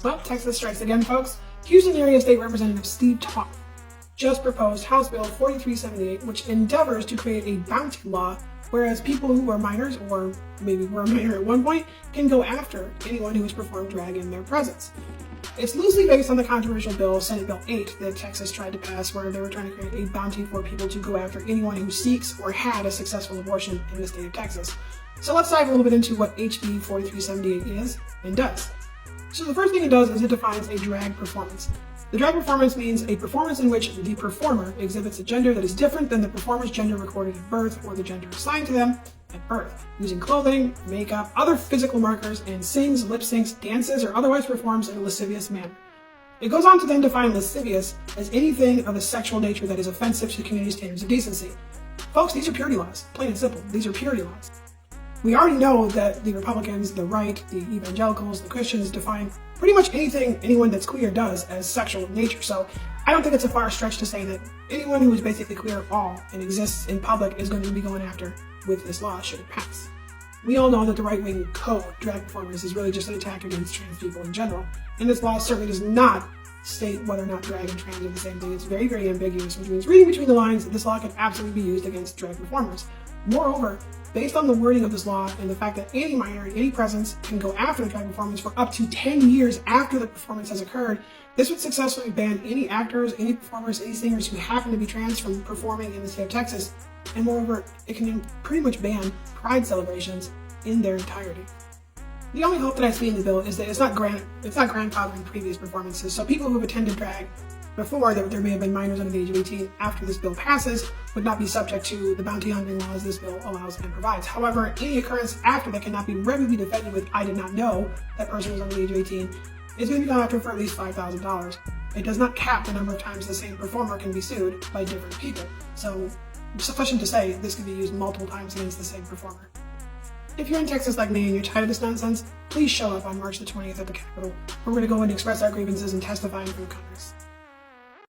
Well, Texas strikes again, folks. Houston Area State Representative Steve Toth just proposed House Bill 4378, which endeavors to create a bounty law, whereas people who are minors, or maybe were a minor at one point, can go after anyone who has performed drag in their presence. It's loosely based on the controversial bill, Senate Bill 8, that Texas tried to pass, where they were trying to create a bounty for people to go after anyone who seeks or had a successful abortion in the state of Texas. So let's dive a little bit into what HB 4378 is and does. So the first thing it does is it defines a drag performance. The drag performance means a performance in which the performer exhibits a gender that is different than the performer's gender recorded at birth or the gender assigned to them at birth, using clothing, makeup, other physical markers, and sings, lip syncs, dances, or otherwise performs in a lascivious manner. It goes on to then define lascivious as anything of a sexual nature that is offensive to the community standards of decency. Folks, these are purity laws. Plain and simple. These are purity laws. We already know that the Republicans, the right, the evangelicals, the Christians define pretty much anyone that's queer does as sexual in nature. So I don't think it's a far stretch to say that anyone who is basically queer at all and exists in public is going to be going after with this law should it pass. We all know that the right-wing code, drag performers, is really just an attack against trans people in general. And this law certainly does not state whether or not drag and trans are the same thing. It's very, very ambiguous, which means reading between the lines that this law can absolutely be used against drag performers. Moreover, based on the wording of this law and the fact that any minor in any presence can go after the drag performance for up to 10 years after the performance has occurred, this would successfully ban any actors, any performers, any singers who happen to be trans from performing in the state of Texas. And moreover, it can pretty much ban pride celebrations in their entirety. The only hope that I see in the bill is that it's not grandfathering previous performances. So people who have attended drag before, that there may have been minors under the age of 18 after this bill passes, would not be subject to the bounty hunting laws this bill allows and provides. However, any occurrence after that cannot be readily defended with "I did not know that person was under the age of 18" is going to be gone after for at least $5,000. It does not cap the number of times the same performer can be sued by different people. So, sufficient to say, this can be used multiple times against the same performer. If you're in Texas like me and you're tired of this nonsense, please show up on March the 20th at the Capitol. We're going to go and express our grievances and testify in front of Congress.